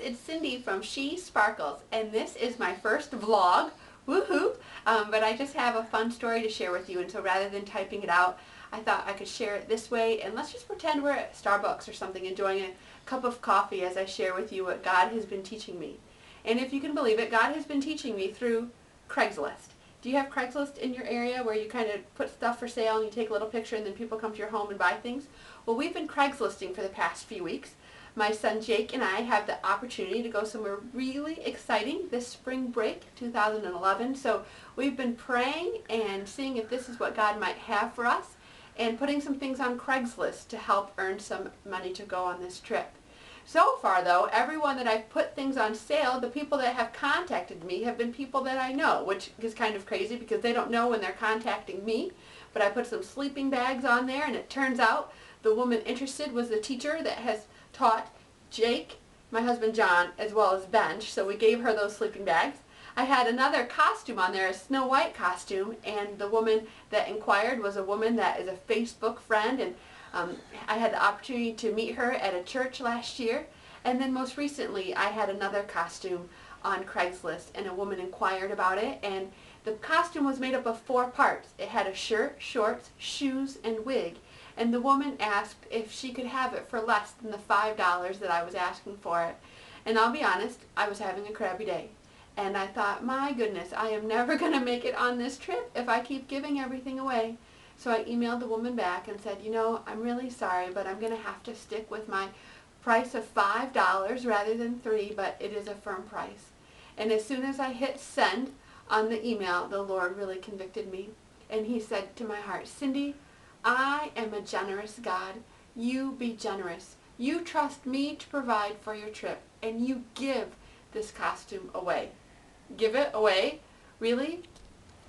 it's Cindy from She Sparkles, and this is my first vlog, woohoo, but I just have a fun story to share with you, and so rather than typing it out, I thought I could share it this way, and let's just pretend we're at Starbucks or something enjoying a cup of coffee as I share with you what God has been teaching me. And if you can believe it, God has been teaching me through Craigslist. Do you have Craigslist in your area where you kind of put stuff for sale and you take a little picture and then people come to your home and buy things? Well, we've been Craigslisting for the past few weeks. My son Jake and I have the opportunity to go somewhere really exciting this spring break 2011. So we've been praying and seeing if this is what God might have for us and putting some things on Craigslist to help earn some money to go on this trip. So far though, everyone that I've put things on sale, the people that have contacted me have been people that I know, which is kind of crazy because they don't know when they're contacting me. But I put some sleeping bags on there, and it turns out the woman interested was the teacher that has taught Jake, my husband John, as well as Benj, so we gave her those sleeping bags. I had another costume on there, a Snow White costume, and the woman that inquired was a woman that is a Facebook friend, and I had the opportunity to meet her at a church last year. And then most recently I had another costume on Craigslist, and a woman inquired about it, and the costume was made up of 4 parts. It had a shirt, shorts, shoes, and wig. And the woman asked if she could have it for less than the $5 that I was asking for it. And I'll be honest, I was having a crabby day. And I thought, my goodness, I am never going to make it on this trip if I keep giving everything away. So I emailed the woman back and said, you know, I'm really sorry, but I'm going to have to stick with my price of $5 rather than $3, but it is a firm price. And as soon as I hit send on the email, the Lord really convicted me. And he said to my heart, Cindy, I am a generous God. You be generous. You trust me to provide for your trip, and you give this costume away. Give it away? Really?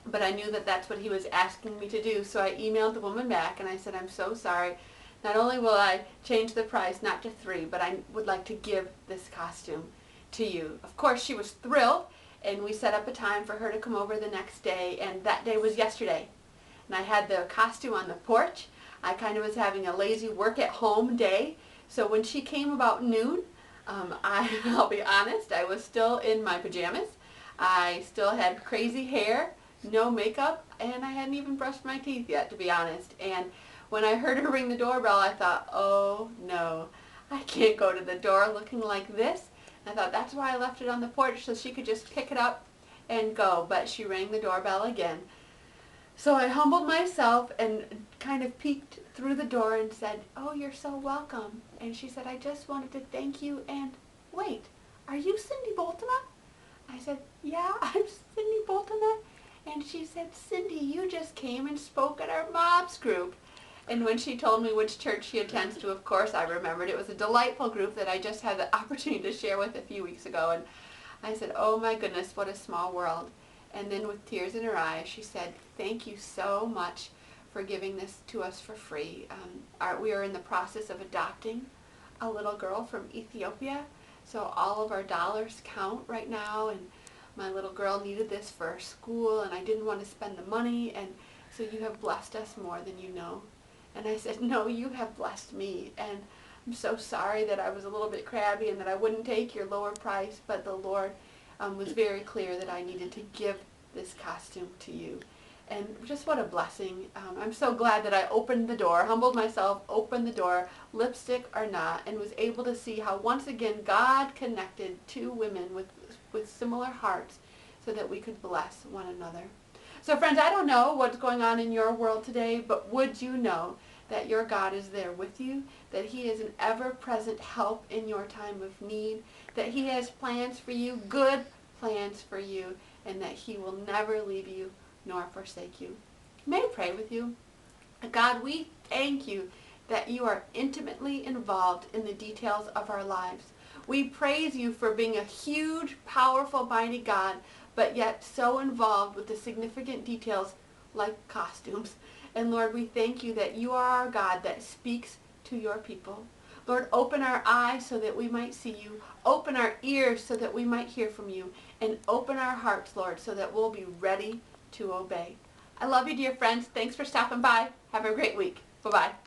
But I knew that that's what he was asking me to do, so I emailed the woman back and I said, I'm so sorry. Not only will I change the price, not to $3, but I would like to give this costume to you. Of course, she was thrilled, and we set up a time for her to come over the next day, and that day was yesterday. And I had the costume on the porch. I kind of was having a lazy work at home day. So when she came about noon, I'll be honest, I was still in my pajamas. I still had crazy hair, no makeup, and I hadn't even brushed my teeth yet, to be honest. And when I heard her ring the doorbell, I thought, oh no, I can't go to the door looking like this. And I thought that's why I left it on the porch, so she could just pick it up and go. But she rang the doorbell again. So I humbled myself and kind of peeked through the door and said, oh, you're so welcome. And she said, I just wanted to thank you, and wait, are you Cindy Bultema? I said, yeah, I'm Cindy Bultema. And she said, Cindy, you just came and spoke at our mobs group. And when she told me which church she attends to, of course, I remembered. It was a delightful group that I just had the opportunity to share with a few weeks ago. And I said, oh my goodness, what a small world. And then with tears in her eyes, she said, thank you so much for giving this to us for free. We are in the process of adopting a little girl from Ethiopia, so all of our dollars count right now, and my little girl needed this for school, and I didn't want to spend the money, and so you have blessed us more than you know. And I said, no, you have blessed me, and I'm so sorry that I was a little bit crabby and that I wouldn't take your lower price, but the Lord was very clear that I needed to give this costume to you. And just what a blessing. I'm so glad that I opened the door, humbled myself, opened the door, lipstick or not, and was able to see how once again God connected 2 women with similar hearts so that we could bless one another. So friends, I don't know what's going on in your world today, but would you know that your God is there with you, that he is an ever-present help in your time of need, that he has plans for you, good plans for you, and that he will never leave you nor forsake you. May I pray with you? God, we thank you that you are intimately involved in the details of our lives. We praise you for being a huge, powerful, mighty God, but yet so involved with the significant details like costumes. And Lord, we thank you that you are our God that speaks to your people. Lord, open our eyes so that we might see you. Open our ears so that we might hear from you. And open our hearts, Lord, so that we'll be ready to obey. I love you, dear friends. Thanks for stopping by. Have a great week. Bye-bye.